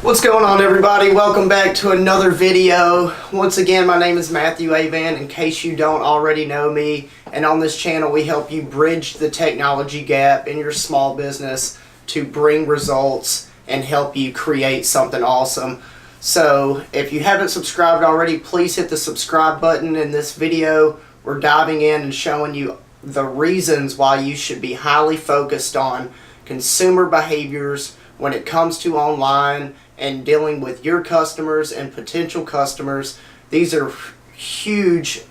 What's going on, everybody? Welcome back to another video. Once again, my name is Matthew Avan, in case you don't already know me. And on this channel, we help you bridge the technology gap in your small business to bring results and help you create something awesome. So if you haven't subscribed already, please hit the subscribe button. In this video, we're diving in and showing you the reasons why you should be highly focused on consumer behaviors when it comes to online and dealing with your customers and potential customers. These are huge,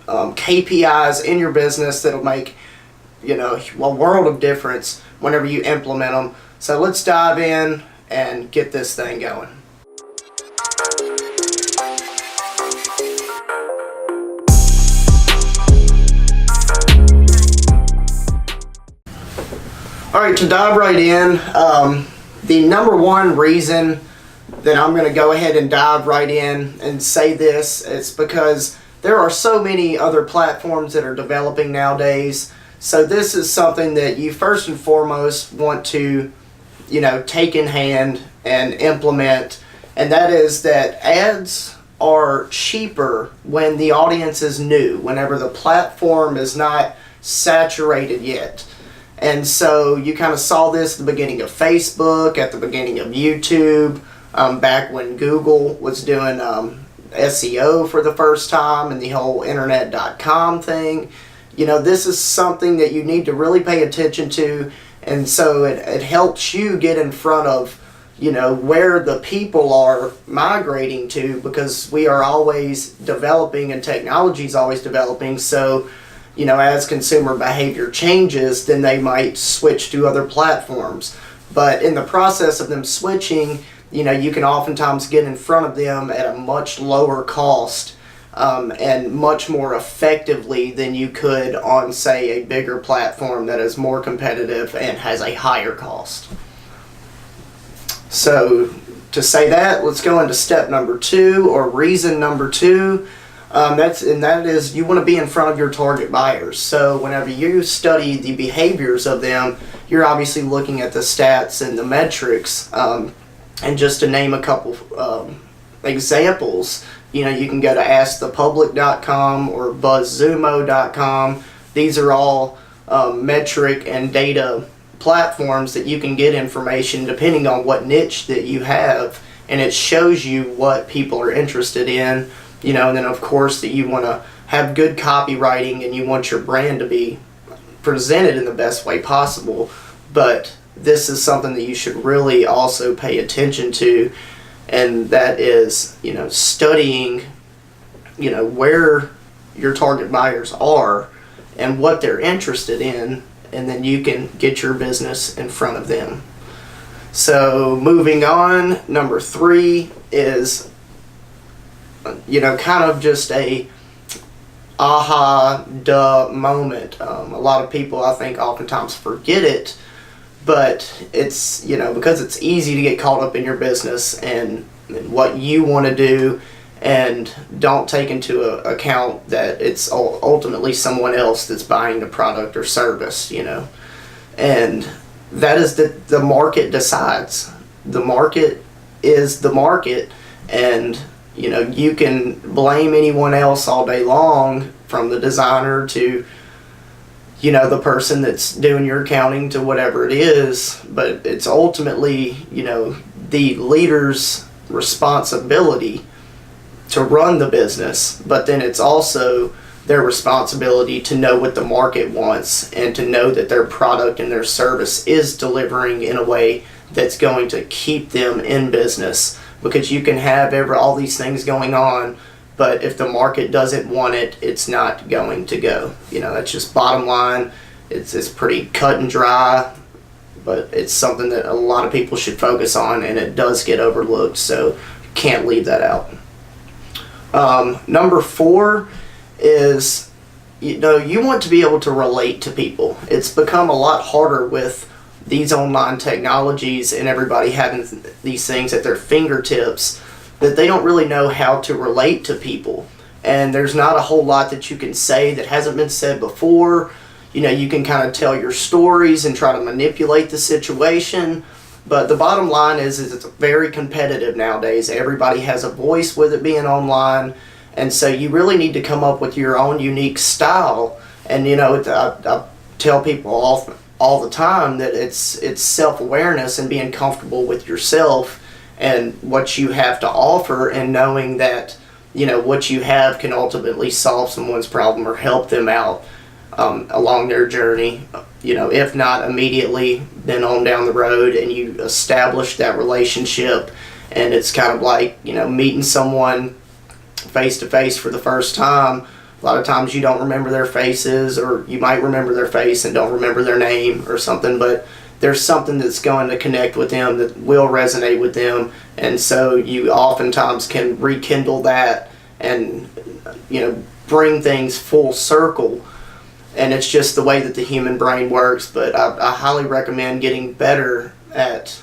KPIs in your business that'll make, a world of difference whenever you implement them. So let's dive in and get this thing going. Alright, to dive right in, the number one reason that I'm going to go ahead and dive right in and say this is because there are so many other platforms that are developing nowadays. So this is something that you first and foremost want to, take in hand and implement. And that is that ads are cheaper when the audience is new, whenever the platform is not saturated yet. And so you kind of saw this at the beginning of Facebook, at the beginning of YouTube, back when Google was doing SEO for the first time and the whole internet.com thing. This is something that you need to really pay attention to. And so it helps you get in front of, where the people are migrating to, because we are always developing and technology is always developing. So as consumer behavior changes, then they might switch to other platforms. But in the process of them switching, you can oftentimes get in front of them at a much lower cost and much more effectively than you could on, say, a bigger platform that is more competitive and has a higher cost. So to say that, let's go into step number two, or reason number two. That is you want to be in front of your target buyers. So whenever you study the behaviors of them, you're obviously looking at the stats and the metrics. And just to name a couple examples, you can go to askthepublic.com or buzzsumo.com. These are all metric and data platforms that you can get information depending on what niche that you have, and it shows you what people are interested in. And then of course that you want to have good copywriting and you want your brand to be presented in the best way possible. But this is something that you should really also pay attention to, and that is, studying, where your target buyers are and what they're interested in, and then you can get your business in front of them. So moving on, number three is kind of just a aha, duh moment. A lot of people, I think, oftentimes forget it, but it's, because it's easy to get caught up in your business and what you want to do, and don't take into account that it's ultimately someone else that's buying the product or service, and that is the market decides. The market is the market, and you can blame anyone else all day long, from the designer to, the person that's doing your accounting to whatever it is, but it's ultimately, the leader's responsibility to run the business, but then it's also their responsibility to know what the market wants and to know that their product and their service is delivering in a way that's going to keep them in business. Because you can have all these things going on, but if the market doesn't want it, it's not going to go. That's just bottom line. It's pretty cut and dry, but it's something that a lot of people should focus on, and it does get overlooked, so can't leave that out. Number four is, you want to be able to relate to people. It's become a lot harder with these online technologies and everybody having these things at their fingertips, that they don't really know how to relate to people. And there's not a whole lot that you can say that hasn't been said before. You can kind of tell your stories and try to manipulate the situation, But the bottom line is it's very competitive nowadays. Everybody has a voice with it being online, and so you really need to come up with your own unique style. And I tell people all the time that it's self-awareness and being comfortable with yourself and what you have to offer, and knowing that what you have can ultimately solve someone's problem or help them out along their journey. If not immediately, then on down the road, and you establish that relationship. And it's kind of like meeting someone face to face for the first time. A lot of times you don't remember their faces, or you might remember their face and don't remember their name or something, but there's something that's going to connect with them that will resonate with them, and so you oftentimes can rekindle that and bring things full circle. And it's just the way that the human brain works. But I highly recommend getting better at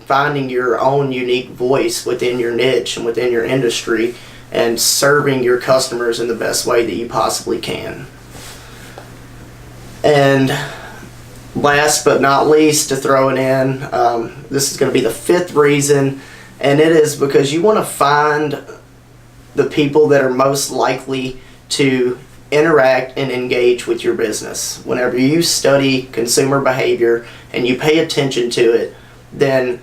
finding your own unique voice within your niche and within your industry, and serving your customers in the best way that you possibly can. And last but not least, to throw it in, this is going to be the 5th reason, and it is because you want to find the people that are most likely to interact and engage with your business. Whenever you study consumer behavior and you pay attention to it, then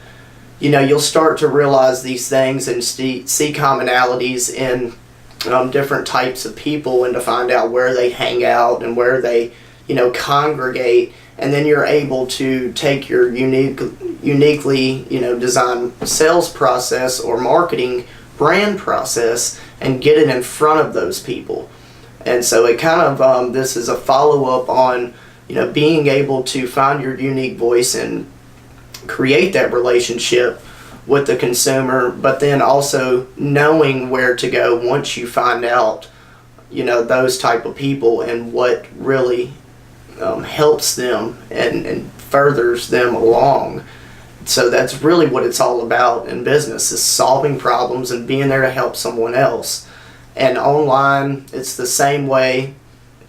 you'll start to realize these things and see commonalities in different types of people, and to find out where they hang out and where they congregate. And then you're able to take your uniquely designed sales process or marketing brand process and get it in front of those people. And so it kind of this is a follow-up on being able to find your unique voice and create that relationship with the consumer, but then also knowing where to go once you find out those type of people and what really helps them and furthers them along. So that's really what it's all about in business, is solving problems and being there to help someone else. And online, it's the same way.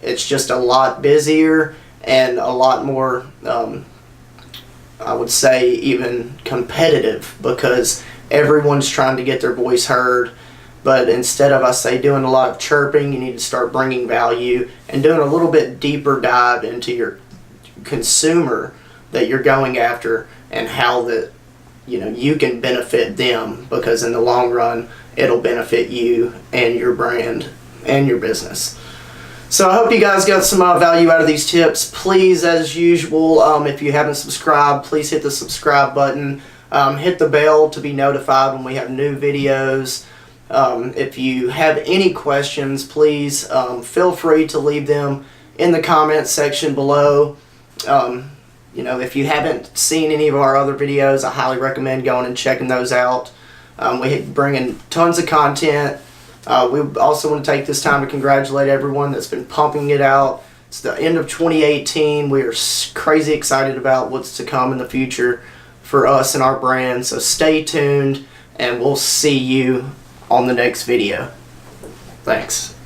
It's just a lot busier and a lot more, I would say, even competitive, because everyone's trying to get their voice heard. But instead of, I say, doing a lot of chirping, you need to start bringing value and doing a little bit deeper dive into your consumer that you're going after, and how that you can benefit them, because in the long run it'll benefit you and your brand and your business. So I hope you guys got some value out of these tips. Please, as usual, if you haven't subscribed, please hit the subscribe button. Hit the bell to be notified when we have new videos. If you have any questions, please feel free to leave them in the comments section below. If you haven't seen any of our other videos, I highly recommend going and checking those out. We bring in tons of content. We also want to take this time to congratulate everyone that's been pumping it out. It's the end of 2018. We are crazy excited about what's to come in the future for us and our brand. So stay tuned, and we'll see you on the next video. Thanks.